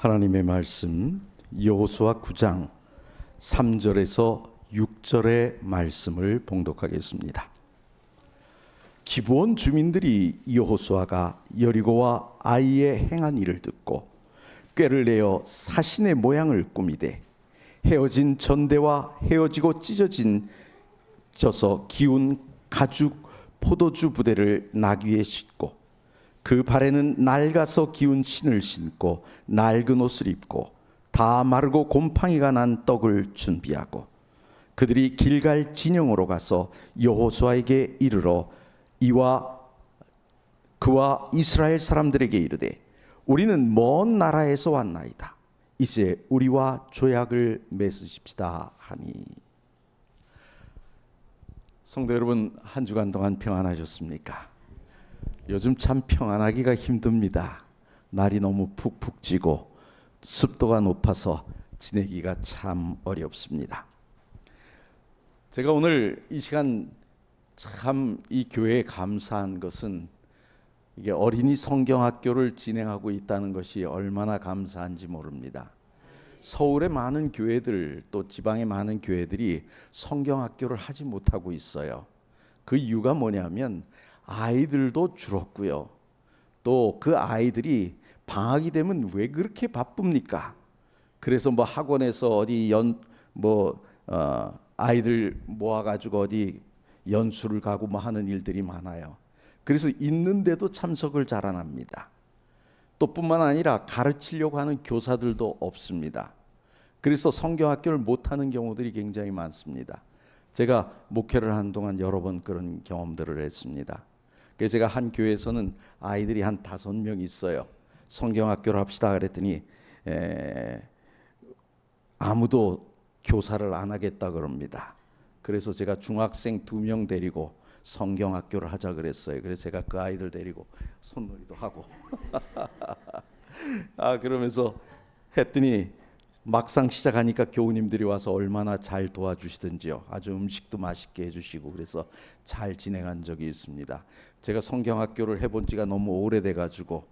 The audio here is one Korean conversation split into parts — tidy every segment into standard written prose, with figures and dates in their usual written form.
하나님의 말씀 여호수아 9장 3절에서 6절의 말씀을 봉독하겠습니다. 기브온 주민들이 여호수아가 여리고와 아이에 행한 일을 듣고 꾀를 내어 사신의 모양을 꾸미되 헤어진 전대와 헤어지고 찢어져 기운 가죽 포도주 부대를 나귀에 싣고 그 발에는 낡아서 기운 신을 신고 낡은 옷을 입고 다 마르고 곰팡이가 난 떡을 준비하고 그들이 길갈 진영으로 가서 여호수아에게 이르러 그와 이스라엘 사람들에게 이르되 우리는 먼 나라에서 왔나이다. 이제 우리와 조약을 맺으십시다 하니. 성도 여러분, 한 주간 동안 평안하셨습니까? 요즘 참 평안하기가 힘듭니다. 날이 너무 푹푹 찌고 습도가 높아서 지내기가 참 어렵습니다. 제가 오늘 이 시간 참 이 교회에 감사한 것은 이게 어린이 성경학교를 진행하고 있다는 것이 얼마나 감사한지 모릅니다. 서울의 많은 교회들 또 지방의 많은 교회들이 성경학교를 하지 못하고 있어요. 그 이유가 뭐냐면 아이들도 줄었고요. 또 그 아이들이 방학이 되면 왜 그렇게 바쁩니까? 그래서 뭐 학원에서 어디 아이들 모아가지고 어디 연수를 가고 뭐 하는 일들이 많아요. 그래서 있는데도 참석을 잘 안 합니다. 또 뿐만 아니라 가르치려고 하는 교사들도 없습니다. 그래서 성경학교를 못하는 경우들이 굉장히 많습니다. 제가 목회를 하는 동안 여러 번 그런 경험들을 했습니다. 그래서 제가 한 교회에서는 아이들이 한 5명 있어요. 성경학교를 합시다 그랬더니 아무도 교사를 안 하겠다 그럽니다. 그래서 제가 중학생 2명 데리고 성경학교를 하자 그랬어요. 그래서 제가 그 아이들 데리고 손놀이도 하고 그러면서 했더니 막상 시작하니까 교우님들이 와서 얼마나 잘 도와주시든지요. 아주 음식도 맛있게 해주시고 그래서 잘 진행한 적이 있습니다. 제가 성경학교를 해본 지가 너무 오래돼가지고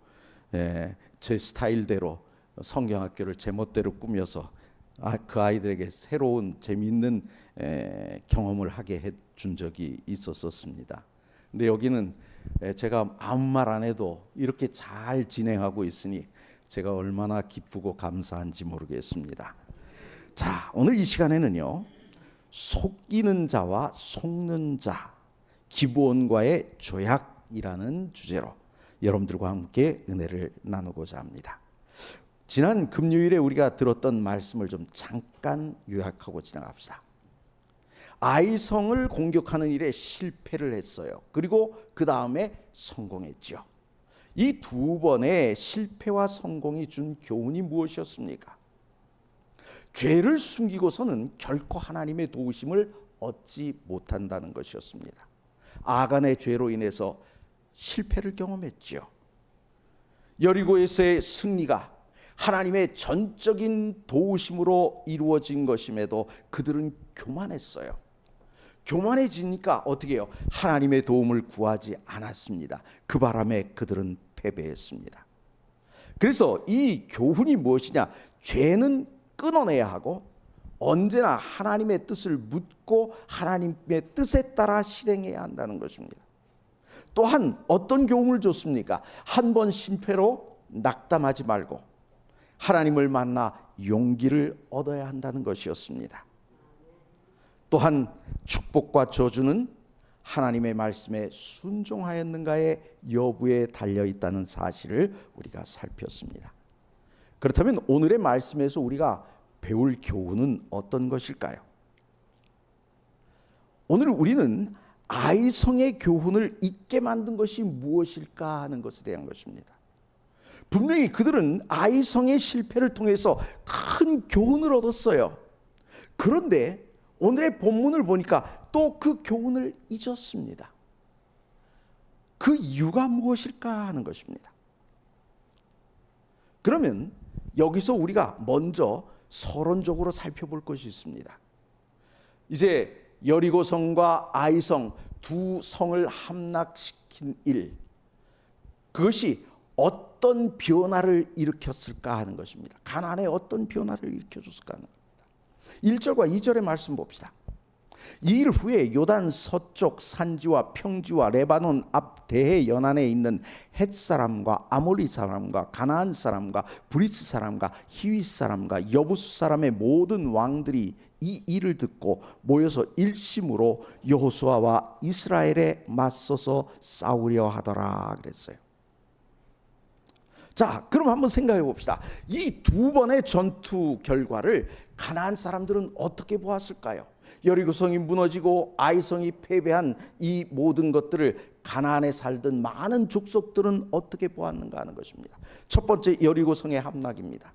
제 스타일대로 성경학교를 제 멋대로 꾸며서 그 아이들에게 새로운 재미있는 경험을 하게 해준 적이 있었습니다. 근데 여기는 제가 아무 말 안 해도 이렇게 잘 진행하고 있으니 제가 얼마나 기쁘고 감사한지 모르겠습니다. 자, 오늘 이 시간에는요, 속이는 자와 속는 자, 기브온과의 조약이라는 주제로 여러분들과 함께 은혜를 나누고자 합니다. 지난 금요일에 우리가 들었던 말씀을 좀 잠깐 요약하고 지나갑시다. 아이성을 공격하는 일에 실패를 했어요. 그리고 그 다음에 성공했죠. 이 2번의 실패와 성공이 준 교훈이 무엇이었습니까? 죄를 숨기고서는 결코 하나님의 도우심을 얻지 못한다는 것이었습니다. 아간의 죄로 인해서 실패를 경험했죠. 여리고에서의 승리가 하나님의 전적인 도우심으로 이루어진 것임에도 그들은 교만했어요. 교만해지니까 어떻게 해요? 하나님의 도움을 구하지 않았습니다. 그 바람에 그들은 패배했습니다. 그래서 이 교훈이 무엇이냐? 죄는 끊어내야 하고 언제나 하나님의 뜻을 묻고 하나님의 뜻에 따라 실행해야 한다는 것입니다. 또한 어떤 교훈을 줬습니까? 한 번 실패로 낙담하지 말고 하나님을 만나 용기를 얻어야 한다는 것이었습니다. 또한 축복과 저주는 하나님의 말씀에 순종하였는가의 여부에 달려있다는 사실을 우리가 살폈습니다. 그렇다면 오늘의 말씀에서 우리가 배울 교훈은 어떤 것일까요? 오늘 우리는 아이성의 교훈을 잊게 만든 것이 무엇일까 하는 것에 대한 것입니다. 분명히 그들은 아이성의 실패를 통해서 큰 교훈을 얻었어요. 그런데 오늘의 본문을 보니까 또 그 교훈을 잊었습니다. 그 이유가 무엇일까 하는 것입니다. 그러면 여기서 우리가 먼저 서론적으로 살펴볼 것이 있습니다. 이제 여리고성과 아이성 두 성을 함락시킨 일, 그것이 어떤 변화를 일으켰을까 하는 것입니다. 가나안에 어떤 변화를 일으켜줬을까 하는 겁니다. 1절과 2절의 말씀 봅시다. 이 일 후에 요단 서쪽 산지와 평지와 레바논 앞 대해 연안에 있는 헷 사람과 아모리 사람과 가나안 사람과 브리스 사람과 히윗 사람과 여부스 사람의 모든 왕들이 이 일을 듣고 모여서 일심으로 여호수아와 이스라엘에 맞서서 싸우려 하더라 그랬어요. 자, 그럼 한번 생각해 봅시다. 이 두 번의 전투 결과를 가나안 사람들은 어떻게 보았을까요? 여리고성이 무너지고 아이성이 패배한 이 모든 것들을 가나안에 살던 많은 족속들은 어떻게 보았는가 하는 것입니다. 첫 번째, 여리고성의 함락입니다.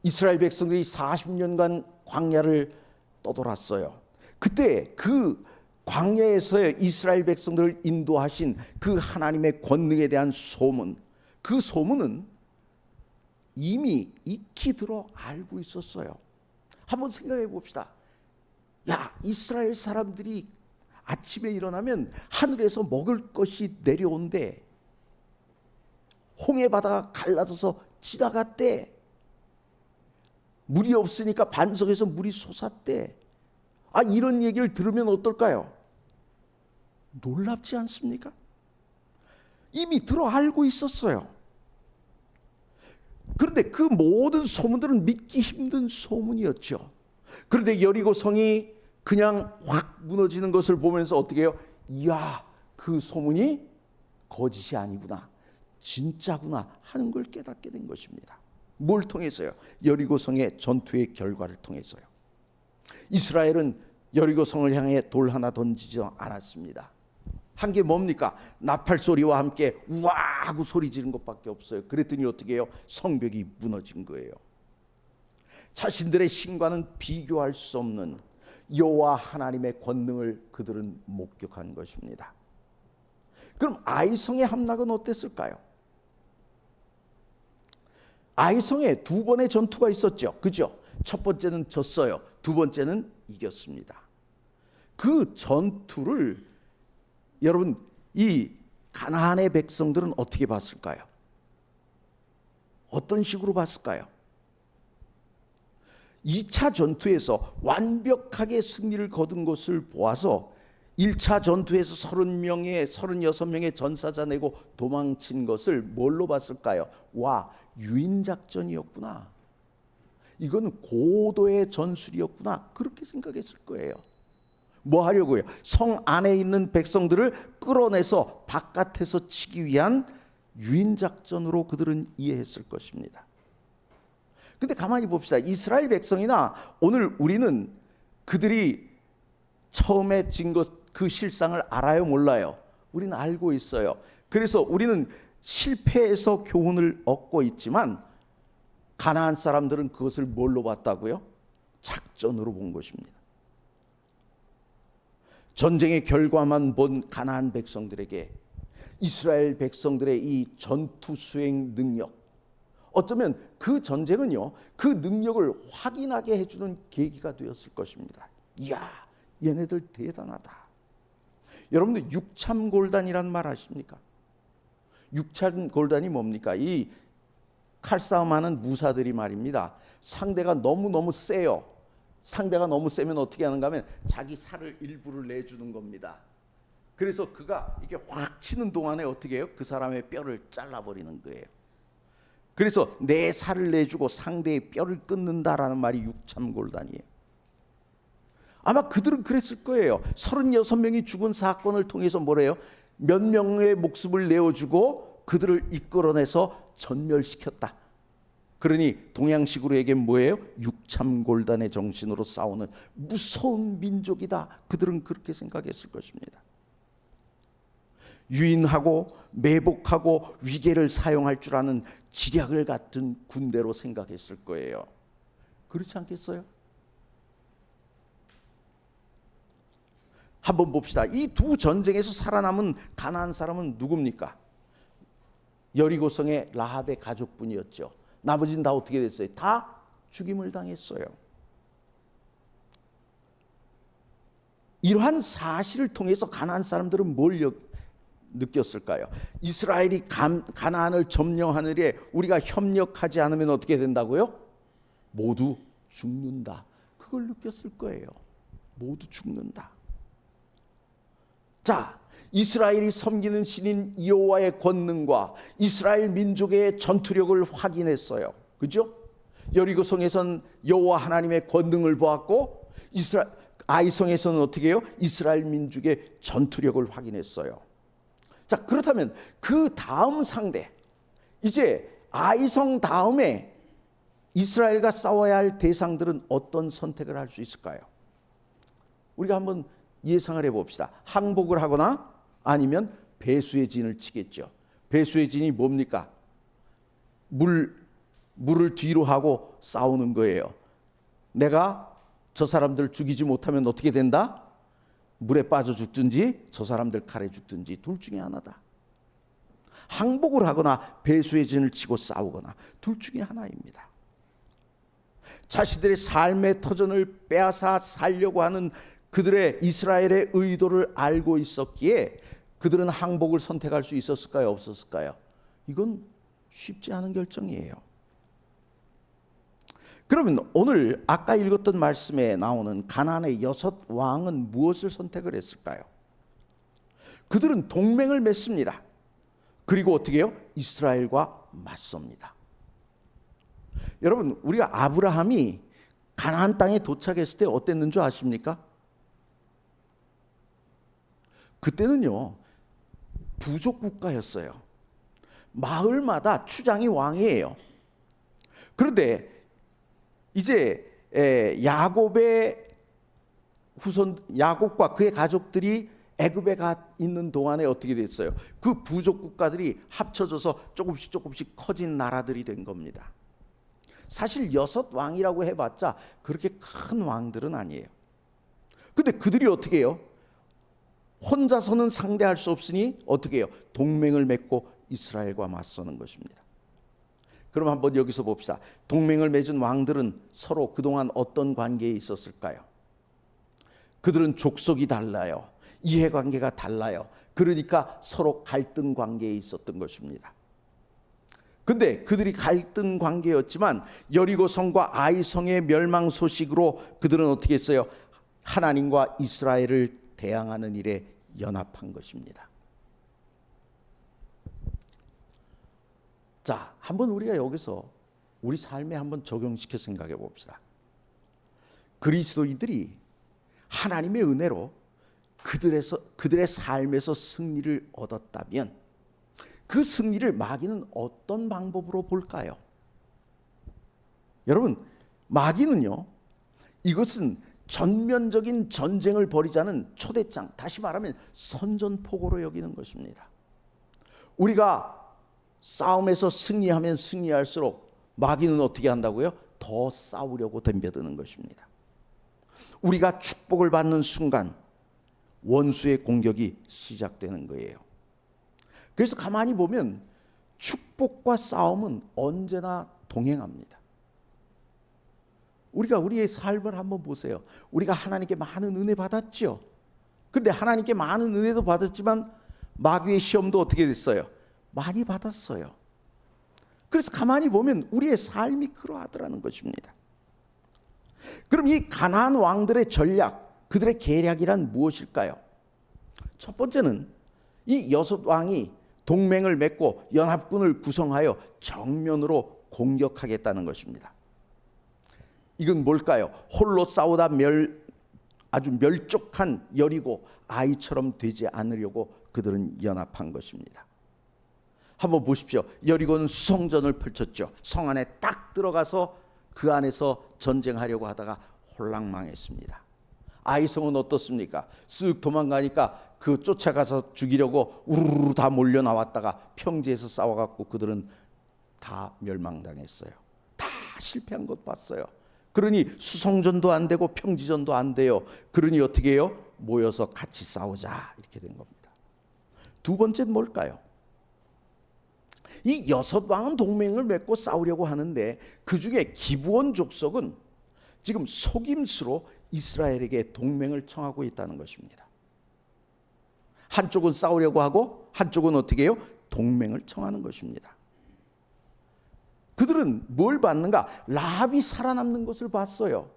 이스라엘 백성들이 40년간 광야를 떠돌았어요. 그때 그 광야에서의 이스라엘 백성들을 인도하신 그 하나님의 권능에 대한 소문, 그 소문은 이미 익히 들어 알고 있었어요. 한번 생각해 봅시다. 야, 이스라엘 사람들이 아침에 일어나면 하늘에서 먹을 것이 내려온대. 홍해 바다가 갈라져서 지나갔대. 물이 없으니까 반석에서 물이 솟았대. 아, 이런 얘기를 들으면 어떨까요? 놀랍지 않습니까? 이미 들어 알고 있었어요. 그런데 그 모든 소문들은 믿기 힘든 소문이었죠. 그런데 여리고성이 그냥 확 무너지는 것을 보면서 어떻게 해요? 이야, 그 소문이 거짓이 아니구나, 진짜구나 하는 걸 깨닫게 된 것입니다. 뭘 통해서요? 여리고성의 전투의 결과를 통해서요. 이스라엘은 여리고성을 향해 돌 하나 던지지 않았습니다. 한 게 뭡니까? 나팔 소리와 함께 우와 하고 소리 지른 것밖에 없어요. 그랬더니 어떻게 해요? 성벽이 무너진 거예요. 자신들의 신과는 비교할 수 없는 여호와 하나님의 권능을 그들은 목격한 것입니다. 그럼 아이성의 함락은 어땠을까요? 아이성에 두 번의 전투가 있었죠. 그죠? 첫 번째는 졌어요. 두 번째는 이겼습니다. 그 전투를 여러분, 이 가나안의 백성들은 어떻게 봤을까요? 어떤 식으로 봤을까요? 2차 전투에서 완벽하게 승리를 거둔 것을 보아서 1차 전투에서 30명의 36명의 전사자 내고 도망친 것을 뭘로 봤을까요? 와, 유인작전이었구나. 이건 고도의 전술이었구나. 그렇게 생각했을 거예요. 뭐 하려고요? 성 안에 있는 백성들을 끌어내서 바깥에서 치기 위한 유인작전으로 그들은 이해했을 것입니다. 근데 가만히 봅시다. 이스라엘 백성이나 오늘 우리는 그들이 처음에 진 것, 그 실상을 알아요, 몰라요? 우리는 알고 있어요. 그래서 우리는 실패에서 교훈을 얻고 있지만 가나안 사람들은 그것을 뭘로 봤다고요? 작전으로 본 것입니다. 전쟁의 결과만 본 가나안 백성들에게 이스라엘 백성들의 이 전투 수행 능력, 어쩌면 그 전쟁은요, 그 능력을 확인하게 해주는 계기가 되었을 것입니다. 이야, 얘네들 대단하다. 여러분들 육참골단이란 말 아십니까? 육참골단이 뭡니까? 이 칼싸움하는 무사들이 말입니다. 상대가 너무너무 세요. 상대가 너무 세면 어떻게 하는가 하면 자기 살을 일부를 내주는 겁니다. 그래서 그가 이렇게 확 치는 동안에 어떻게 해요? 그 사람의 뼈를 잘라버리는 거예요. 그래서 내 살을 내주고 상대의 뼈를 끊는다라는 말이 육참골단이에요. 아마 그들은 그랬을 거예요. 36명이 죽은 사건을 통해서 뭐래요? 몇 명의 목숨을 내어주고 그들을 이끌어내서 전멸시켰다. 그러니 동양식으로 얘기하면 뭐예요? 육참골단의 정신으로 싸우는 무서운 민족이다. 그들은 그렇게 생각했을 것입니다. 유인하고 매복하고 위계를 사용할 줄 아는 지략을 갖춘 군대로 생각했을 거예요. 그렇지 않겠어요? 한번 봅시다. 이 두 전쟁에서 살아남은 가나안 사람은 누굽니까? 여리고성의 라합의 가족분이었죠. 나머지는 다 어떻게 됐어요? 다 죽임을 당했어요. 이러한 사실을 통해서 가나안 사람들은 뭘 느꼈을까요? 이스라엘이 가나안을 점령하느라 우리가 협력하지 않으면 어떻게 된다고요? 모두 죽는다. 그걸 느꼈을 거예요. 모두 죽는다. 자, 이스라엘이 섬기는 신인 여호와의 권능과 이스라엘 민족의 전투력을 확인했어요. 그죠? 여리고성에선 여호와 하나님의 권능을 보았고 아이성에서는 어떻게 해요? 이스라엘 민족의 전투력을 확인했어요. 자, 그렇다면 그 다음 상대, 이제 아이성 다음에 이스라엘과 싸워야 할 대상들은 어떤 선택을 할 수 있을까요? 우리가 한번 예상을 해봅시다. 항복을 하거나 아니면 배수의 진을 치겠죠. 배수의 진이 뭡니까? 물을 뒤로 하고 싸우는 거예요. 내가 저 사람들 죽이지 못하면 어떻게 된다? 물에 빠져 죽든지 저 사람들 칼에 죽든지 둘 중에 하나다. 항복을 하거나 배수의 진을 치고 싸우거나 둘 중에 하나입니다. 자신들의 삶의 터전을 빼앗아 살려고 하는 그들의 이스라엘의 의도를 알고 있었기에 그들은 항복을 선택할 수 있었을까요? 없었을까요? 이건 쉽지 않은 결정이에요. 그러면 오늘 아까 읽었던 말씀에 나오는 가나안의 6 왕은 무엇을 선택을 했을까요? 그들은 동맹을 맺습니다. 그리고 어떻게 해요? 이스라엘과 맞섭니다. 여러분, 우리가 아브라함이 가나안 땅에 도착했을 때 어땠는 줄 아십니까? 그때는요, 부족 국가였어요. 마을마다 추장이 왕이에요. 그런데 이제 야곱의 후손, 야곱과 그의 가족들이 애굽에 가 있는 동안에 어떻게 됐어요? 그 부족 국가들이 합쳐져서 조금씩 커진 나라들이 된 겁니다. 사실 6 왕이라고 해봤자 그렇게 큰 왕들은 아니에요. 근데 그들이 어떻게 해요? 혼자서는 상대할 수 없으니 어떻게 해요? 동맹을 맺고 이스라엘과 맞서는 것입니다. 그럼 한번 여기서 봅시다. 동맹을 맺은 왕들은 서로 그동안 어떤 관계에 있었을까요? 그들은 족속이 달라요. 이해관계가 달라요. 그러니까 서로 갈등 관계에 있었던 것입니다. 근데 그들이 갈등 관계였지만 여리고성과 아이성의 멸망 소식으로 그들은 어떻게 했어요? 하나님과 이스라엘을 대항하는 일에 연합한 것입니다. 자, 한번 우리가 여기서 우리 삶에 한번 적용시켜 생각해 봅시다. 그리스도인들이 하나님의 은혜로 그들의 삶에서 승리를 얻었다면 그 승리를 마귀는 어떤 방법으로 볼까요? 여러분, 마귀는요, 이것은 전면적인 전쟁을 벌이자는 초대장, 다시 말하면 선전포고로 여기는 것입니다. 우리가 싸움에서 승리하면 승리할수록 마귀는 어떻게 한다고요? 더 싸우려고 덤벼드는 것입니다. 우리가 축복을 받는 순간 원수의 공격이 시작되는 거예요. 그래서 가만히 보면 축복과 싸움은 언제나 동행합니다. 우리가 우리의 삶을 한번 보세요. 우리가 하나님께 많은 은혜 받았죠. 그런데 하나님께 많은 은혜도 받았지만 마귀의 시험도 어떻게 됐어요? 많이 받았어요. 그래서 가만히 보면 우리의 삶이 그러하더라는 것입니다. 그럼 이 가나안 왕들의 전략, 그들의 계략이란 무엇일까요? 첫 번째는 이 6 왕이 동맹을 맺고 연합군을 구성하여 정면으로 공격하겠다는 것입니다. 이건 뭘까요? 홀로 싸우다 아주 멸족한 여리고 아이처럼 되지 않으려고 그들은 연합한 것입니다. 한번 보십시오. 여리고는 수성전을 펼쳤죠. 성 안에 딱 들어가서 그 안에서 전쟁하려고 하다가 홀랑망했습니다. 아이성은 어떻습니까? 쓱 도망가니까 그 쫓아가서 죽이려고 우르르 다 몰려 나왔다가 평지에서 싸워갖고 그들은 다 멸망당했어요. 다 실패한 것 봤어요. 그러니 수성전도 안 되고 평지전도 안 돼요. 그러니 어떻게 해요? 모여서 같이 싸우자, 이렇게 된 겁니다. 두 번째는 뭘까요? 이 6 왕은 동맹을 맺고 싸우려고 하는데 그 중에 기브온 족속은 지금 속임수로 이스라엘에게 동맹을 청하고 있다는 것입니다. 한쪽은 싸우려고 하고 한쪽은 어떻게 해요? 동맹을 청하는 것입니다. 그들은 뭘 봤는가? 라합이 살아남는 것을 봤어요.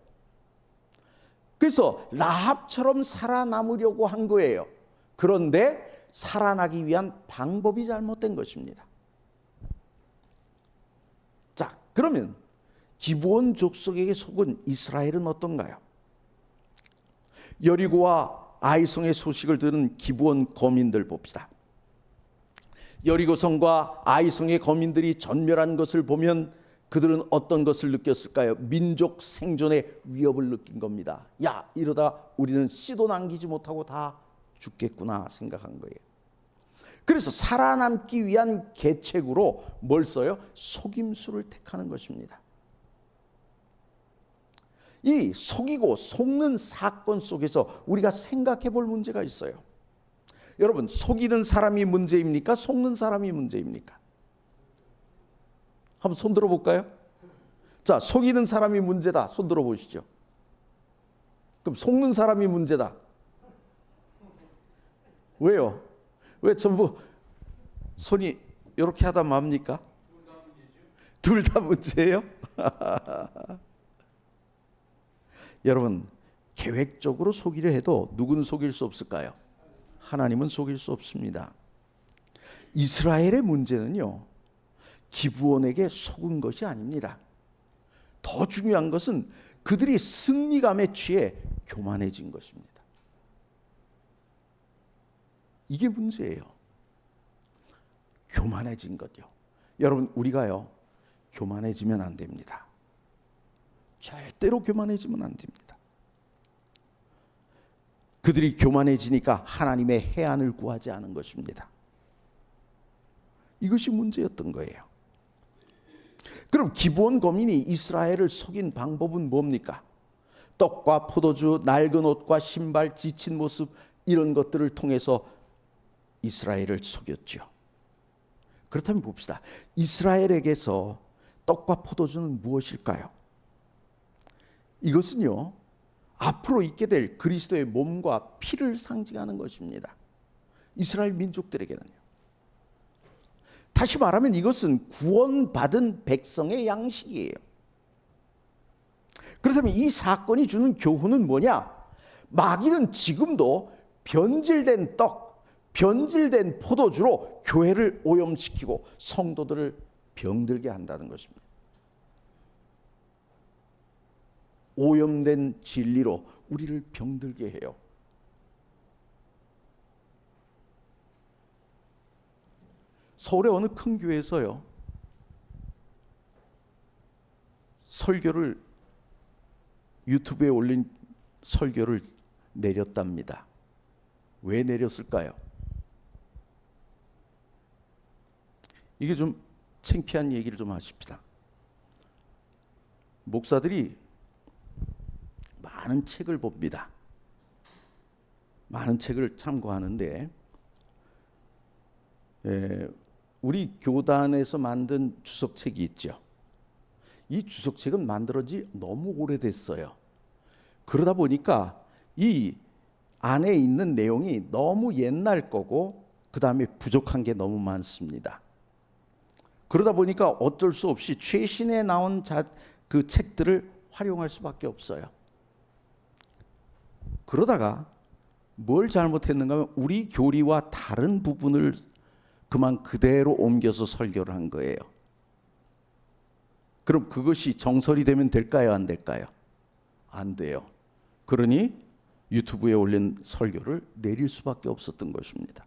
그래서 라합처럼 살아남으려고 한 거예요. 그런데 살아나기 위한 방법이 잘못된 것입니다. 자, 그러면 기브온 족속에게 속은 이스라엘은 어떤가요? 여리고와 아이성의 소식을 들은 기브온 거민들 봅시다. 여리고성과 아이성의 거민들이 전멸한 것을 보면 그들은 어떤 것을 느꼈을까요? 민족 생존의 위협을 느낀 겁니다. 야, 이러다 우리는 씨도 남기지 못하고 다 죽겠구나 생각한 거예요. 그래서 살아남기 위한 계책으로 뭘 써요? 속임수를 택하는 것입니다. 이 속이고 속는 사건 속에서 우리가 생각해 볼 문제가 있어요. 여러분, 속이는 사람이 문제입니까? 속는 사람이 문제입니까? 한번 손 들어볼까요? 자, 속이는 사람이 문제다. 손 들어보시죠. 그럼 속는 사람이 문제다. 왜요? 왜 전부 손이 이렇게 하다 맙니까? 둘 다 문제예요? 여러분, 계획적으로 속이려 해도 누구는 속일 수 없을까요? 하나님은 속일 수 없습니다. 이스라엘의 문제는요, 기브온에게 속은 것이 아닙니다. 더 중요한 것은 그들이 승리감에 취해 교만해진 것입니다. 이게 문제예요. 교만해진 것요. 여러분, 우리가요, 교만해지면 안 됩니다. 절대로 교만해지면 안 됩니다. 그들이 교만해지니까 하나님의 해안을 구하지 않은 것입니다. 이것이 문제였던 거예요. 그럼 기브온 거민이 이스라엘을 속인 방법은 뭡니까? 떡과 포도주, 낡은 옷과 신발, 지친 모습, 이런 것들을 통해서 이스라엘을 속였죠. 그렇다면 봅시다. 이스라엘에게서 떡과 포도주는 무엇일까요? 이것은요, 앞으로 있게 될 그리스도의 몸과 피를 상징하는 것입니다. 이스라엘 민족들에게는요. 다시 말하면 이것은 구원받은 백성의 양식이에요. 그렇다면 이 사건이 주는 교훈은 뭐냐? 마귀는 지금도 변질된 떡, 변질된 포도주로 교회를 오염시키고 성도들을 병들게 한다는 것입니다. 오염된 진리로 우리를 병들게 해요. 서울의 어느 큰 교회에서요, 설교를 유튜브에 올린 설교를 내렸답니다. 왜 내렸을까요? 이게 좀 창피한 얘기를 좀 하십시다. 목사들이 많은 책을 봅니다. 많은 책을 참고하는데 우리 교단에서 만든 주석책이 있죠. 이 주석책은 만들어진 지 너무 오래됐어요. 그러다 보니까 이 안에 있는 내용이 너무 옛날 거고 그 다음에 부족한 게 너무 많습니다. 그러다 보니까 어쩔 수 없이 최신에 나온 그 책들을 활용할 수밖에 없어요. 그러다가 뭘 잘못했는가 하면 우리 교리와 다른 부분을 그만 그대로 옮겨서 설교를 한 거예요. 그럼 그것이 정설이 되면 될까요? 안 될까요? 안 돼요. 그러니 유튜브에 올린 설교를 내릴 수밖에 없었던 것입니다.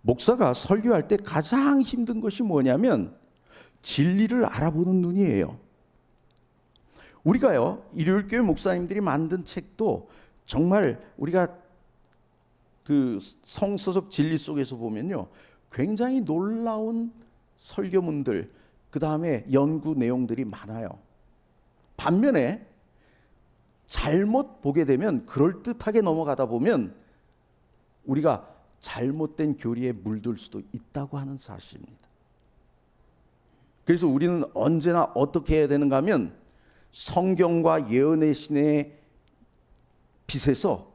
목사가 설교할 때 가장 힘든 것이 뭐냐면 진리를 알아보는 눈이에요. 우리가요, 일요일교회 목사님들이 만든 책도 정말 우리가 그 성서적 진리 속에서 보면요, 굉장히 놀라운 설교문들, 그 다음에 연구 내용들이 많아요. 반면에 잘못 보게 되면, 그럴듯하게 넘어가다 보면 우리가 잘못된 교리에 물들 수도 있다고 하는 사실입니다. 그래서 우리는 언제나 어떻게 해야 되는가 하면 성경과 예언의 신의 빛에서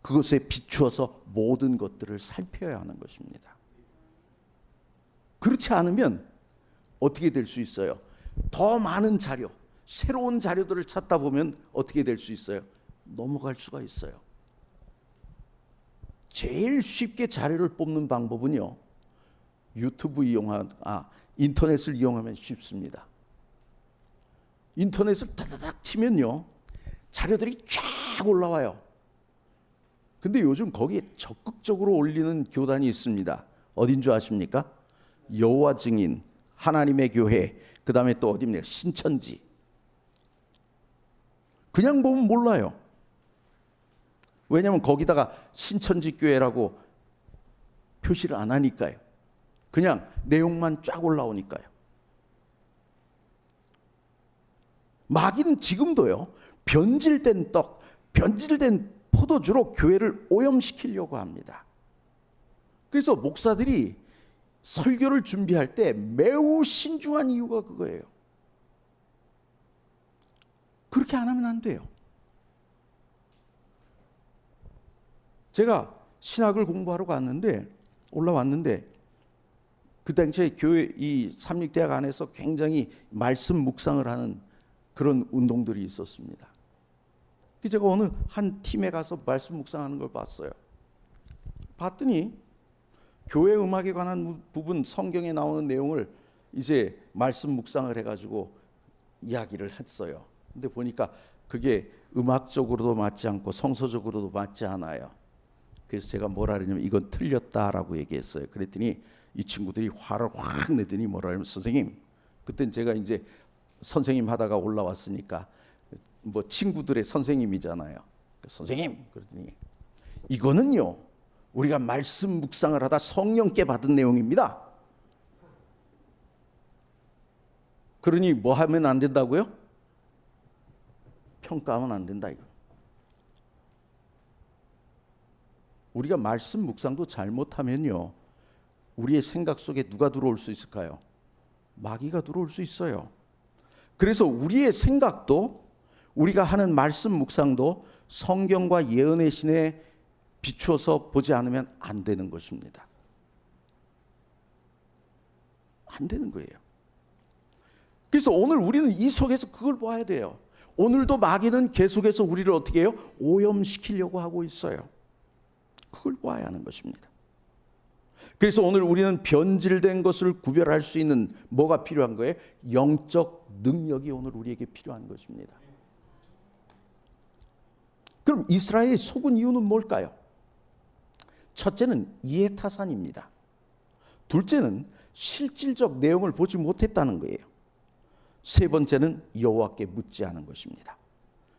그것에 비추어서 모든 것들을 살펴야 하는 것입니다. 그렇지 않으면 어떻게 될 수 있어요? 더 많은 자료, 새로운 자료들을 찾다 보면 어떻게 될 수 있어요? 넘어갈 수가 있어요. 제일 쉽게 자료를 뽑는 방법은요, 인터넷을 이용하면 쉽습니다. 인터넷을 다다닥 치면요, 자료들이 쫙 올라와요. 근데 요즘 거기에 적극적으로 올리는 교단이 있습니다. 어딘 줄 아십니까? 여호와 증인, 하나님의 교회, 그 다음에 또 어디입니까? 신천지. 그냥 보면 몰라요. 왜냐하면 거기다가 신천지 교회라고 표시를 안 하니까요. 그냥 내용만 쫙 올라오니까요. 마귀는 지금도요, 변질된 떡, 변질된 포도주로 교회를 오염시키려고 합니다. 그래서 목사들이 설교를 준비할 때 매우 신중한 이유가 그거예요. 그렇게 안 하면 안 돼요. 제가 신학을 공부하러 올라왔는데 그 당시에 교회 이 삼육대학 안에서 굉장히 말씀 묵상을 하는 그런 운동들이 있었습니다. 제가 어느 한 팀에 가서 말씀 묵상하는 걸 봤어요. 봤더니 교회 음악에 관한 부분, 성경에 나오는 내용을 이제 말씀 묵상을 해가지고 이야기를 했어요. 근데 보니까 그게 음악적으로도 맞지 않고 성서적으로도 맞지 않아요. 그래서 제가 뭐라 그러냐면 이건 틀렸다라고 얘기했어요. 그랬더니 이 친구들이 화를 확 내더니 뭐라 그러면, 선생님, 그땐 제가 이제 선생님 하다가 올라왔으니까 뭐 친구들의 선생님이잖아요. 선생님, 그러더니 이거는요, 우리가 말씀 묵상을 하다 성령께 받은 내용입니다. 그러니 뭐 하면 안 된다고요? 평가하면 안 된다 이거. 우리가 말씀 묵상도 잘못하면요, 우리의 생각 속에 누가 들어올 수 있을까요? 마귀가 들어올 수 있어요. 그래서 우리의 생각도, 우리가 하는 말씀 묵상도 성경과 예언의 신에 비추어서 보지 않으면 안 되는 것입니다. 안 되는 거예요. 그래서 오늘 우리는 이 속에서 그걸 봐야 돼요. 오늘도 마귀는 계속해서 우리를 어떻게 해요? 오염시키려고 하고 있어요. 그걸 봐야 하는 것입니다. 그래서 오늘 우리는 변질된 것을 구별할 수 있는 뭐가 필요한 거예요? 영적 능력이 오늘 우리에게 필요한 것입니다. 그럼 이스라엘이 속은 이유는 뭘까요? 첫째는 이해타산입니다. 둘째는 실질적 내용을 보지 못했다는 거예요. 세 번째는 여호와께 묻지 않은 것입니다.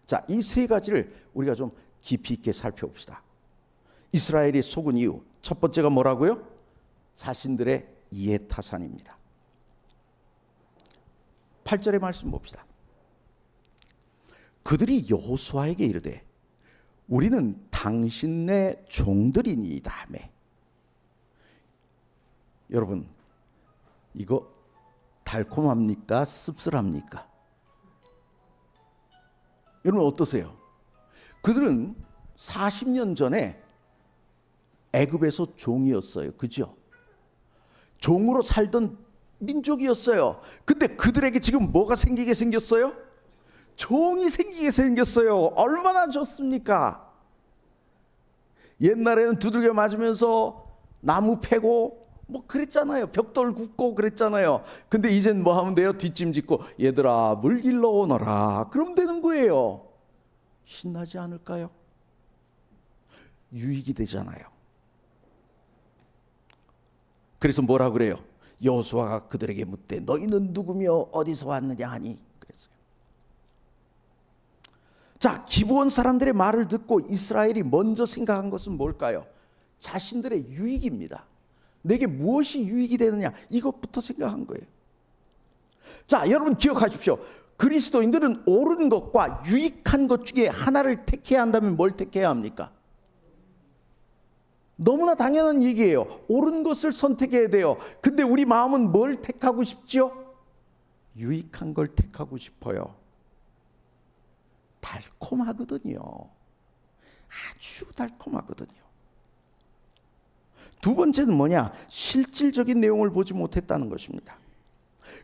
자, 이 세 가지를 우리가 좀 깊이 있게 살펴봅시다. 이스라엘이 속은 이유, 첫 번째가 뭐라고요? 자신들의 이해타산입니다. 8절의 말씀 봅시다. 그들이 여호수아에게 이르되 우리는 당신네 종들이니이다며. 여러분, 이거 달콤합니까? 씁쓸합니까? 여러분 어떠세요? 그들은 40년 전에 애굽에서 종이었어요. 그죠? 종으로 살던 민족이었어요. 근데 그들에게 지금 뭐가 생기게 생겼어요? 종이 생기게 생겼어요. 얼마나 좋습니까? 옛날에는 두들겨 맞으면서 나무 패고 뭐 그랬잖아요. 벽돌 굽고 그랬잖아요. 근데 이젠 뭐 하면 돼요? 뒷짐 짓고 얘들아 물 길러 오너라. 그럼 되는 거예요. 신나지 않을까요? 유익이 되잖아요. 그래서 뭐라 그래요? 여호수아가 그들에게 묻되 너희는 누구며 어디서 왔느냐 하니 그랬어요. 자, 기브온 사람들의 말을 듣고 이스라엘이 먼저 생각한 것은 뭘까요? 자신들의 유익입니다. 내게 무엇이 유익이 되느냐, 이것부터 생각한 거예요. 자, 여러분 기억하십시오. 그리스도인들은 옳은 것과 유익한 것 중에 하나를 택해야 한다면 뭘 택해야 합니까? 너무나 당연한 얘기예요. 옳은 것을 선택해야 돼요. 근데 우리 마음은 뭘 택하고 싶죠? 유익한 걸 택하고 싶어요. 달콤하거든요. 아주 달콤하거든요. 두 번째는 뭐냐? 실질적인 내용을 보지 못했다는 것입니다.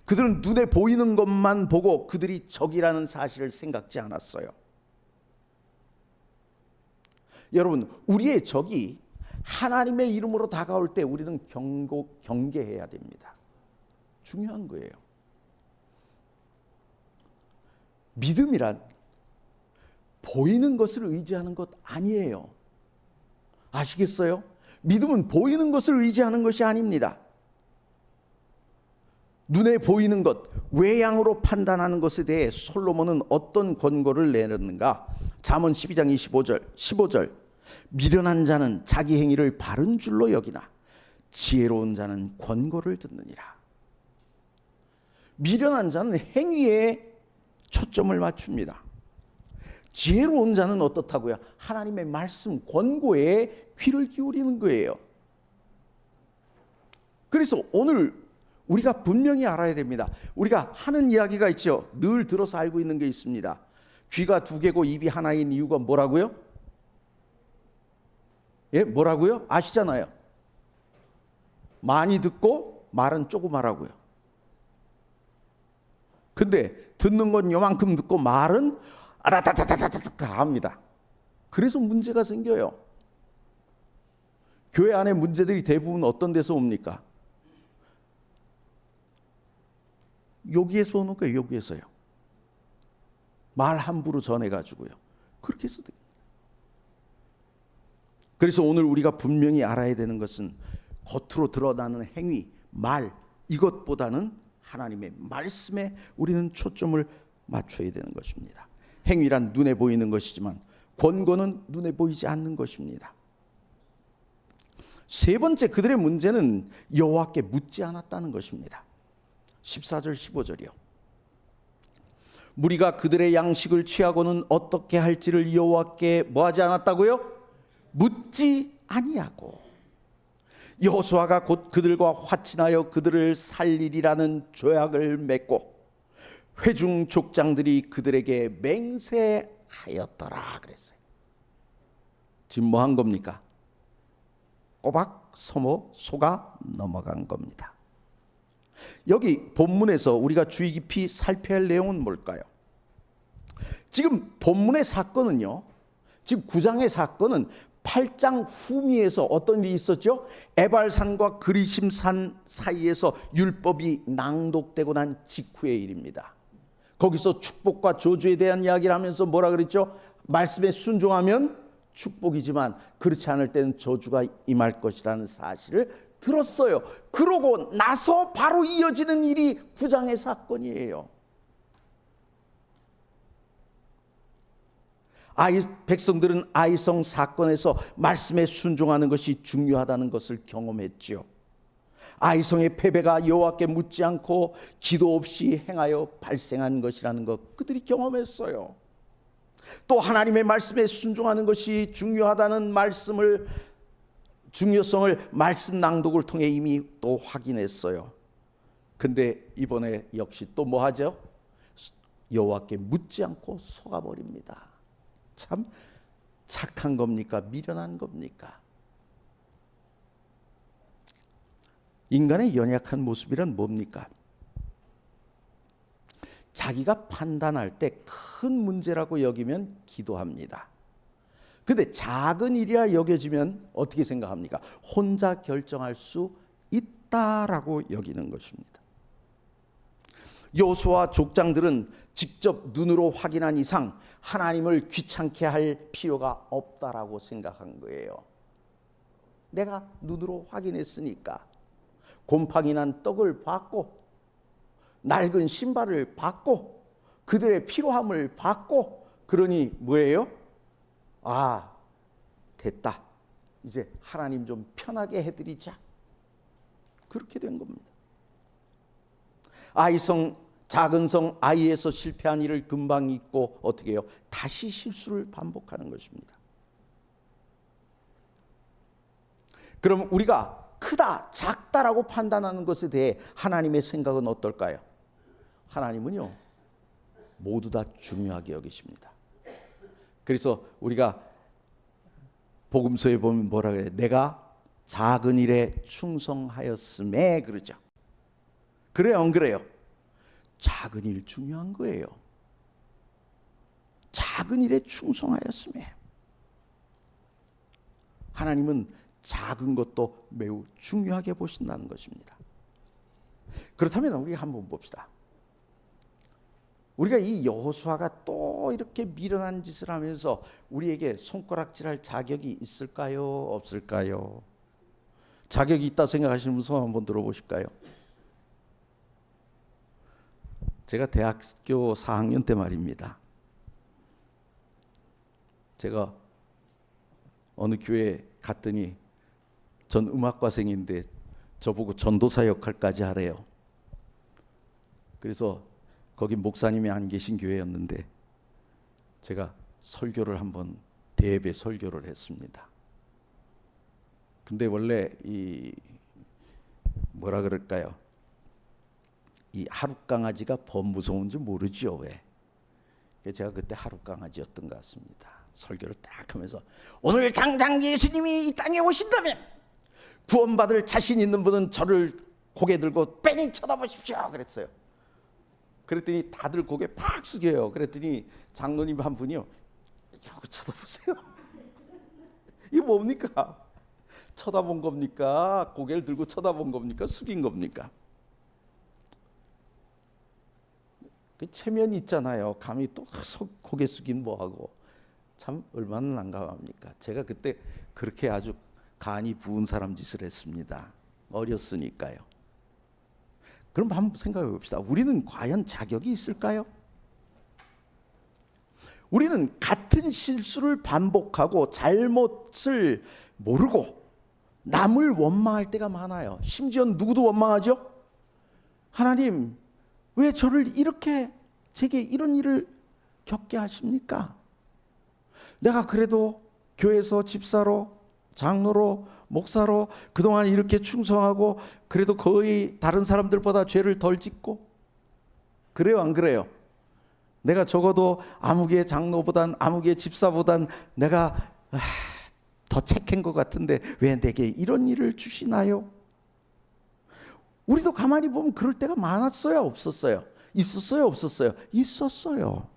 그들은 눈에 보이는 것만 보고 그들이 적이라는 사실을 생각지 않았어요. 여러분, 우리의 적이 하나님의 이름으로 다가올 때 우리는 경계해야 됩니다. 중요한 거예요. 믿음이란 보이는 것을 의지하는 것 아니에요. 아시겠어요? 믿음은 보이는 것을 의지하는 것이 아닙니다. 눈에 보이는 것, 외양으로 판단하는 것에 대해 솔로몬은 어떤 권고를 내렸는가? 잠언 12장 15절 미련한 자는 자기 행위를 바른 줄로 여기나 지혜로운 자는 권고를 듣느니라. 미련한 자는 행위에 초점을 맞춥니다. 지혜로운 자는 어떻다고요? 하나님의 말씀, 권고에 귀를 기울이는 거예요. 그래서 오늘 우리가 분명히 알아야 됩니다. 우리가 하는 이야기가 있죠. 늘 들어서 알고 있는 게 있습니다. 귀가 두 개고 입이 하나인 이유가 뭐라고요? 예, 뭐라고요? 아시잖아요. 많이 듣고 말은 조금 하라고요. 근데 듣는 건 요만큼 듣고 말은 아다다다다다다 합니다. 그래서 문제가 생겨요. 교회 안에 문제들이 대부분 어떤 데서 옵니까? 여기에서 오는 거예요. 여기에서요. 말 함부로 전해가지고요. 그렇게 해서 됩니다. 그래서 오늘 우리가 분명히 알아야 되는 것은 겉으로 드러나는 행위, 말 이것보다는 하나님의 말씀에 우리는 초점을 맞춰야 되는 것입니다. 행위란 눈에 보이는 것이지만 권고는 눈에 보이지 않는 것입니다. 세 번째, 그들의 문제는 여호와께 묻지 않았다는 것입니다. 14절 15절이요. 무리가 그들의 양식을 취하고는 어떻게 할지를 여호와께 뭐하지 않았다고요? 묻지 아니하고 여호수아가 곧 그들과 화친하여 그들을 살리리라는 조약을 맺고 회중 족장들이 그들에게 맹세하였더라 그랬어요. 지금 뭐 한 겁니까? 꼬박 속아 넘어간 겁니다. 여기 본문에서 우리가 주의 깊이 살펴야 할 내용은 뭘까요? 지금 본문의 사건은요, 지금 9장의 사건은 8장 후미에서 어떤 일이 있었죠? 에발산과 그리심산 사이에서 율법이 낭독되고 난 직후의 일입니다. 거기서 축복과 저주에 대한 이야기를 하면서 뭐라 그랬죠? 말씀에 순종하면 축복이지만 그렇지 않을 때는 저주가 임할 것이라는 사실을 들었어요. 그러고 나서 바로 이어지는 일이 9장의 사건이에요. 백성들은 아이성 사건에서 말씀에 순종하는 것이 중요하다는 것을 경험했지요. 아이성의 패배가 여호와께 묻지 않고 기도 없이 행하여 발생한 것이라는 것 그들이 경험했어요. 또 하나님의 말씀에 순종하는 것이 중요하다는 중요성을 말씀 낭독을 통해 이미 또 확인했어요. 근데 이번에 역시 또 뭐 하죠? 여호와께 묻지 않고 속아버립니다. 참 착한 겁니까? 미련한 겁니까? 인간의 연약한 모습이란 뭡니까? 자기가 판단할 때 큰 문제라고 여기면 기도합니다. 근데 작은 일이라 여겨지면 어떻게 생각합니까? 혼자 결정할 수 있다라고 여기는 것입니다. 여호수아 족장들은 직접 눈으로 확인한 이상 하나님을 귀찮게 할 필요가 없다라고 생각한 거예요. 내가 눈으로 확인했으니까 곰팡이 난 떡을 받고 낡은 신발을 받고 그들의 피로함을 받고 그러니 뭐예요? 아, 됐다. 이제 하나님 좀 편하게 해드리자. 그렇게 된 겁니다. 작은 성 아이에서 실패한 일을 금방 잊고 어떻게 해요? 다시 실수를 반복하는 것입니다. 그럼 우리가 크다, 작다라고 판단하는 것에 대해 하나님의 생각은 어떨까요? 하나님은요, 모두 다 중요하게 여기십니다. 그래서 우리가 복음서에 보면 뭐라 그래요? 내가 작은 일에 충성하였음에 그러죠. 그래요, 안 그래요? 작은 일 중요한 거예요. 작은 일에 충성하였음에. 하나님은 작은 것도 매우 중요하게 보신다는 것입니다. 그렇다면 우리가 한번 봅시다. 우리가 이 여호수아가 또 이렇게 미련한 짓을 하면서 우리에게 손가락질할 자격이 있을까요? 없을까요? 자격이 있다 생각하시는 분 손 한번 들어보실까요? 제가 대학교 4학년 때 말입니다. 제가 어느 교회에 갔더니 전 음악과생인데 저보고 전도사 역할까지 하래요. 그래서 거기 목사님이 안 계신 교회였는데 제가 설교를 한번 대예배 설교를 했습니다. 근데 원래 이 뭐라 그럴까요? 이 하룻강아지가 법 무서운지 모르죠, 왜? 제가 그때 하룻강아지였던 것 같습니다. 설교를 딱 하면서 오늘 당장 예수님이 이 땅에 오신다면 구원받을 자신 있는 분은 저를 고개 들고 뺑이 쳐다보십시오 그랬어요. 그랬더니 다들 고개 팍 숙여요. 그랬더니 장로님 한 분이요, 이러고 쳐다보세요. 이게 뭡니까? 쳐다본 겁니까? 고개를 들고 쳐다본 겁니까? 숙인 겁니까? 그 체면이 있잖아요. 감히 또 고개 숙인 뭐하고. 참 얼마나 난감합니까? 제가 그때 그렇게 아주 간이 부은 사람 짓을 했습니다. 어렸으니까요. 그럼 한번 생각해 봅시다. 우리는 과연 자격이 있을까요? 우리는 같은 실수를 반복하고 잘못을 모르고 남을 원망할 때가 많아요. 심지어 누구도 원망하죠? 하나님, 왜 저를 이렇게, 제게 이런 일을 겪게 하십니까? 내가 그래도 교회에서 집사로, 장로로, 목사로 그동안 이렇게 충성하고 그래도 거의 다른 사람들보다 죄를 덜 짓고 그래요, 안 그래요? 내가 적어도 아무개 장로보단 아무개 집사보단 내가 더 착한 것 같은데 왜 내게 이런 일을 주시나요? 우리도 가만히 보면 그럴 때가 많았어요, 없었어요? 있었어요, 없었어요? 있었어요.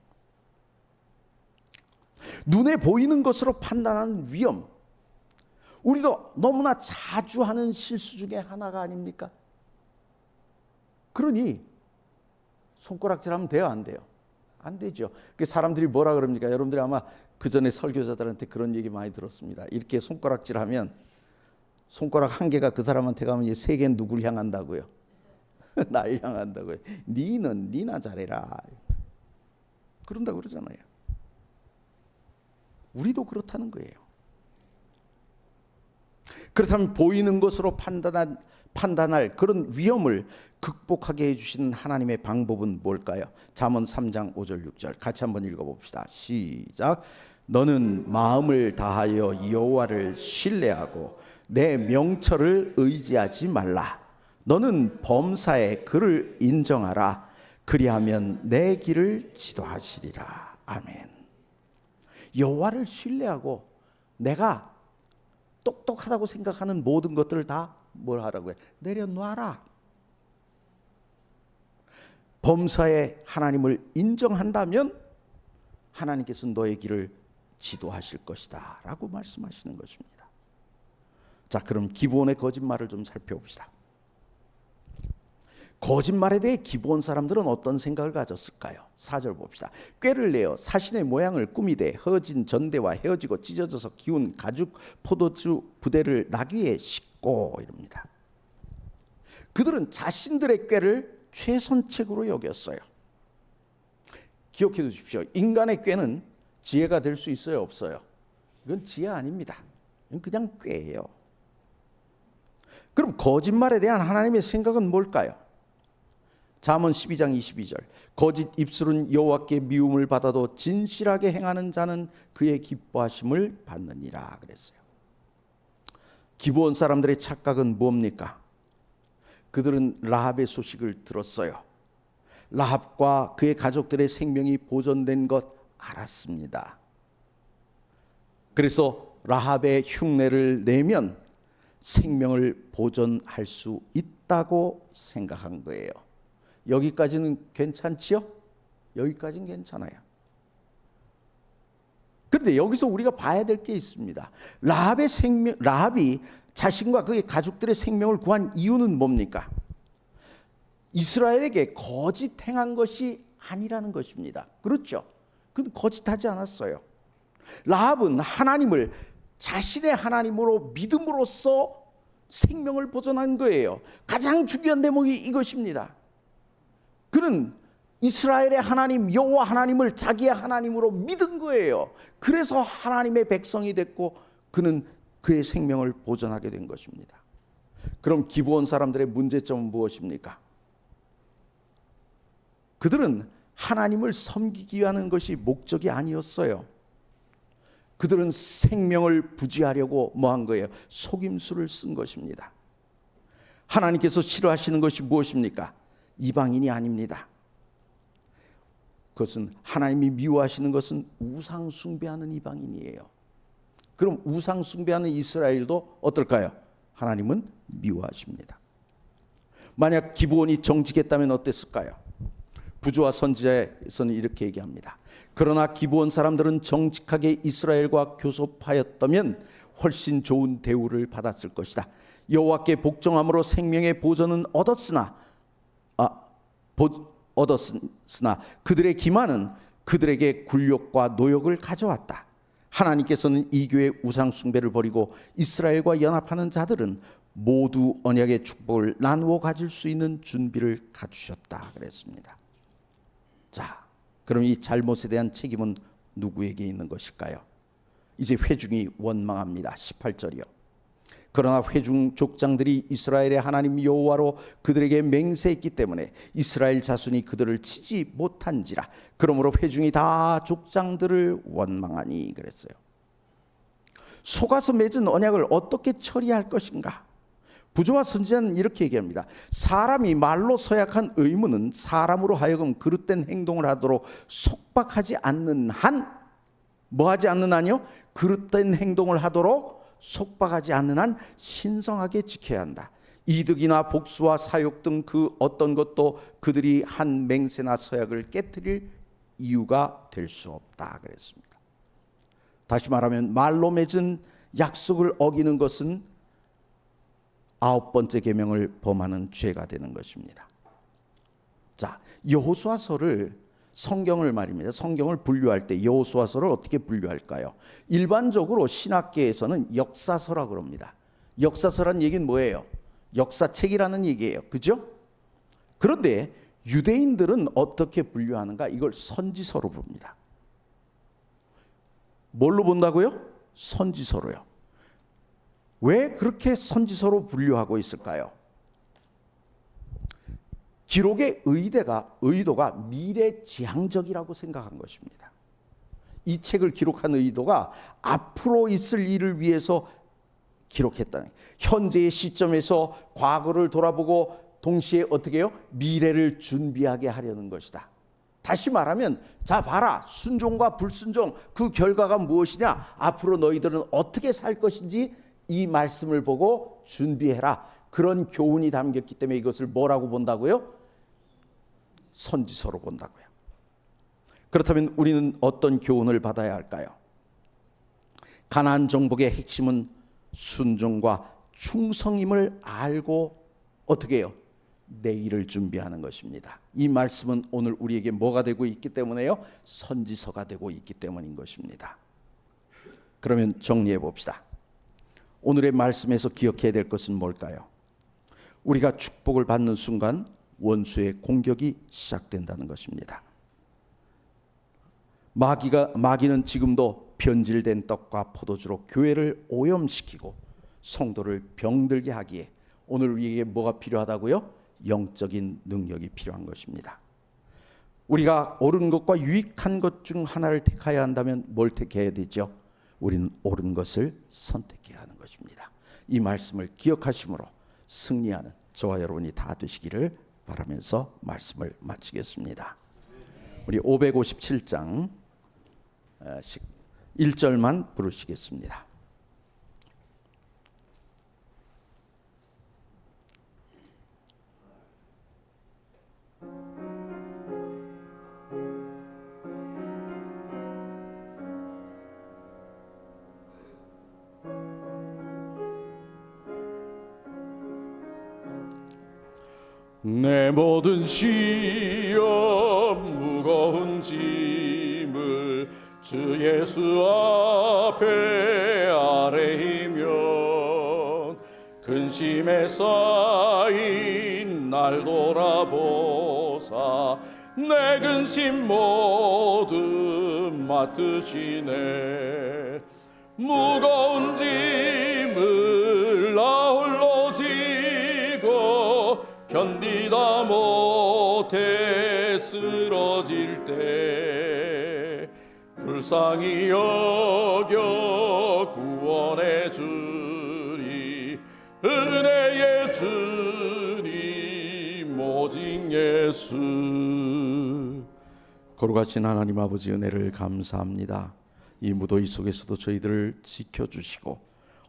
눈에 보이는 것으로 판단하는 위험, 우리도 너무나 자주 하는 실수 중에 하나가 아닙니까? 그러니 손가락질하면 돼요, 안 돼요? 안 되죠. 사람들이 뭐라 그럽니까? 여러분들이 아마 그 전에 설교자들한테 그런 얘기 많이 들었습니다. 이렇게 손가락질하면 손가락 한 개가 그 사람한테 가면 세 개는 누굴 향한다고요? 날 향한다고요. 니나 잘해라. 그런다고 그러잖아요. 우리도 그렇다는 거예요. 그렇다면 보이는 것으로 판단할 그런 위험을 극복하게 해주시는 하나님의 방법은 뭘까요? 잠언 3장 5절 6절 같이 한번 읽어봅시다. 시작. 너는 마음을 다하여 여호와를 신뢰하고 내 명철을 의지하지 말라. 너는 범사에 그를 인정하라. 그리하면 내 길을 지도하시리라. 아멘. 여호와를 신뢰하고 내가 똑똑하다고 생각하는 모든 것들을 다 뭘 하라고 해? 내려놔라. 범사에 하나님을 인정한다면 하나님께서 너의 길을 지도하실 것이다 라고 말씀하시는 것입니다. 자, 그럼 기본의 거짓말을 좀 살펴봅시다. 거짓말에 대해 기본 사람들은 어떤 생각을 가졌을까요? 4절 봅시다. 꾀를 내어 사신의 모양을 꾸미되 허진 전대와 헤어지고 찢어져서 기운 가죽 포도주 부대를 나귀에 싣고 이럽니다. 그들은 자신들의 꾀를 최선책으로 여겼어요. 기억해 두십시오. 인간의 꾀는 지혜가 될 수 있어요, 없어요? 이건 지혜 아닙니다. 이건 그냥 꾀예요. 그럼 거짓말에 대한 하나님의 생각은 뭘까요? 잠언 12장 22절 거짓 입술은 여호와께 미움을 받아도 진실하게 행하는 자는 그의 기뻐하심을 받느니라 그랬어요. 기브온 사람들의 착각은 뭡니까? 그들은 라합의 소식을 들었어요. 라합과 그의 가족들의 생명이 보존된 것 알았습니다. 그래서 라합의 흉내를 내면 생명을 보존할 수 있다고 생각한 거예요. 여기까지는 괜찮지요? 여기까지는 괜찮아요. 그런데 여기서 우리가 봐야 될 게 있습니다. 라합이 자신과 그의 가족들의 생명을 구한 이유는 뭡니까? 이스라엘에게 거짓 행한 것이 아니라는 것입니다. 그렇죠? 그는 거짓하지 않았어요. 라합은 하나님을 자신의 하나님으로 믿음으로써 생명을 보존한 거예요. 가장 중요한 대목이 이것입니다. 그는 이스라엘의 하나님 여호와 하나님을 자기의 하나님으로 믿은 거예요. 그래서 하나님의 백성이 됐고 그는 그의 생명을 보존하게 된 것입니다. 그럼 기브온 사람들의 문제점은 무엇입니까? 그들은 하나님을 섬기기 위한 것이 목적이 아니었어요. 그들은 생명을 부지하려고 뭐한 거예요? 속임수를 쓴 것입니다. 하나님께서 싫어하시는 것이 무엇입니까? 이방인이 아닙니다. 그것은 하나님이 미워하시는 것은 우상 숭배하는 이방인이에요. 그럼 우상 숭배하는 이스라엘도 어떨까요? 하나님은 미워하십니다. 만약 기브온이 정직했다면 어땠을까요? 부조와 선지자에서는 이렇게 얘기합니다. 그러나 기브온 사람들은 정직하게 이스라엘과 교섭하였다면 훨씬 좋은 대우를 받았을 것이다. 여호와께 복종함으로 생명의 보전은 얻었으나 그들의 기만은 그들에게 굴욕과 노역을 가져왔다. 하나님께서는 이교의 우상 숭배를 버리고 이스라엘과 연합하는 자들은 모두 언약의 축복을 나누어 가질 수 있는 준비를 갖추셨다 그랬습니다. 자, 그럼 이 잘못에 대한 책임은 누구에게 있는 것일까요? 이제 회중이 원망합니다. 18절이요. 그러나 회중 족장들이 이스라엘의 하나님 여호와로 그들에게 맹세했기 때문에 이스라엘 자손이 그들을 치지 못한지라. 그러므로 회중이 다 족장들을 원망하니 그랬어요. 속아서 맺은 언약을 어떻게 처리할 것인가? 부조와 선지자는 이렇게 얘기합니다. 사람이 말로 서약한 의무는 사람으로 하여금 그릇된 행동을 하도록 속박하지 않는 한, 뭐하지 않는 한요? 그릇된 행동을 하도록 속박하지 않는 한 신성하게 지켜야 한다. 이득이나 복수와 사욕 등 그 어떤 것도 그들이 한 맹세나 서약을 깨뜨릴 이유가 될 수 없다 그랬습니다. 다시 말하면 말로 맺은 약속을 어기는 것은 9번째 계명을 범하는 죄가 되는 것입니다. 자, 여호수아서를 성경을 말입니다. 성경을 분류할 때 여호수아서를 어떻게 분류할까요? 일반적으로 신학계에서는 역사서라고 그럽니다. 역사서란 얘기는 뭐예요? 역사책이라는 얘기예요. 그죠? 그런데 유대인들은 어떻게 분류하는가? 이걸 선지서로 부릅니다. 뭘로 본다고요? 선지서로요. 왜 그렇게 선지서로 분류하고 있을까요? 기록의 의도가 미래지향적이라고 생각한 것입니다. 이 책을 기록한 의도가 앞으로 있을 일을 위해서 기록했다는, 현재의 시점에서 과거를 돌아보고 동시에 어떻게 해요? 미래를 준비하게 하려는 것이다. 다시 말하면 자 봐라, 순종과 불순종 그 결과가 무엇이냐, 앞으로 너희들은 어떻게 살 것인지 이 말씀을 보고 준비해라. 그런 교훈이 담겼기 때문에 이것을 뭐라고 본다고요? 선지서로 본다고요. 그렇다면 우리는 어떤 교훈을 받아야 할까요? 가나안 정복의 핵심은 순종과 충성임을 알고 어떻게 해요? 내일을 준비하는 것입니다. 이 말씀은 오늘 우리에게 뭐가 되고 있기 때문에요? 선지서가 되고 있기 때문인 것입니다. 그러면 정리해 봅시다. 오늘의 말씀에서 기억해야 될 것은 뭘까요? 우리가 축복을 받는 순간 원수의 공격이 시작된다는 것입니다. 마귀는 지금도 변질된 떡과 포도주로 교회를 오염시키고 성도를 병들게 하기에 오늘 우리에게 뭐가 필요하다고요? 영적인 능력이 필요한 것입니다. 우리가 옳은 것과 유익한 것 중 하나를 택해야 한다면 뭘 택해야 되죠? 우리는 옳은 것을 선택해야 하는 것입니다. 이 말씀을 기억하심으로 승리하는 저와 여러분이 다 되시기를 바라면서 말씀을 마치겠습니다. 우리 557장 1절만 부르시겠습니다. 내 모든 시험 무거운 짐을 주 예수 앞에 아뢰이면 근심에 쌓인 날 돌아보사 내 근심 모두 맡으시네. 무거운 짐을 나 홀로 지고 견디다 못해 쓰러질 때 불쌍히 여겨 구원해 주리 은혜의 주님 오직 예수. 거룩하신 하나님 아버지 은혜를 감사합니다. 이 무더위 속에서도 저희들을 지켜주시고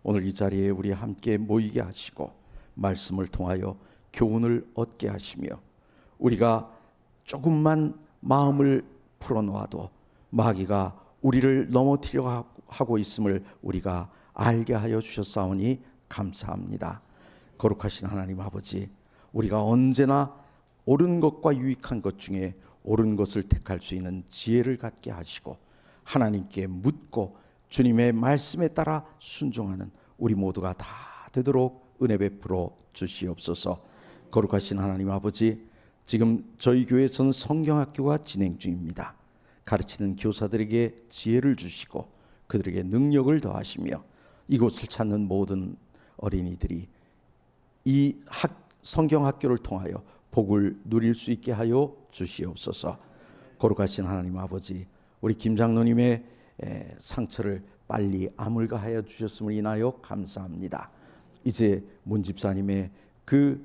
오늘 이 자리에 우리 함께 모이게 하시고 말씀을 통하여 교훈을 얻게 하시며 우리가 조금만 마음을 풀어놓아도 마귀가 우리를 넘어뜨리려 하고 있음을 우리가 알게 하여 주셨사오니 감사합니다. 거룩하신 하나님 아버지, 우리가 언제나 옳은 것과 유익한 것 중에 옳은 것을 택할 수 있는 지혜를 갖게 하시고 하나님께 묻고 주님의 말씀에 따라 순종하는 우리 모두가 다 되도록 은혜 베풀어 주시옵소서. 거룩하신 하나님 아버지, 지금 저희 교회에서는 성경학교가 진행 중입니다. 가르치는 교사들에게 지혜를 주시고 그들에게 능력을 더하시며 이곳을 찾는 모든 어린이들이 이 성경학교를 통하여 복을 누릴 수 있게 하여 주시옵소서. 거룩하신 하나님 아버지, 우리 김 장로님의 상처를 빨리 아물가하여 주셨음을 인하여 감사합니다. 이제 문 집사님의 그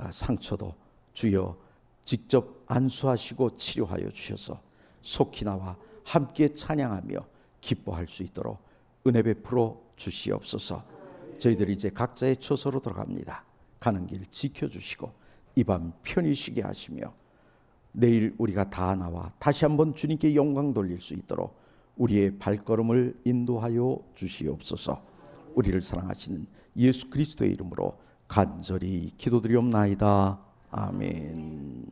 상처도 주여 직접 안수하시고 치료하여 주셔서 속히 나와 함께 찬양하며 기뻐할 수 있도록 은혜 베풀어 주시옵소서. 저희들이 이제 각자의 처소로 돌아갑니다. 가는 길 지켜주시고 이 밤 편히 쉬게 하시며 내일 우리가 다 나와 다시 한번 주님께 영광 돌릴 수 있도록 우리의 발걸음을 인도하여 주시옵소서. 우리를 사랑하시는 예수 그리스도의 이름으로 간절히 기도드리옵나이다. 아멘.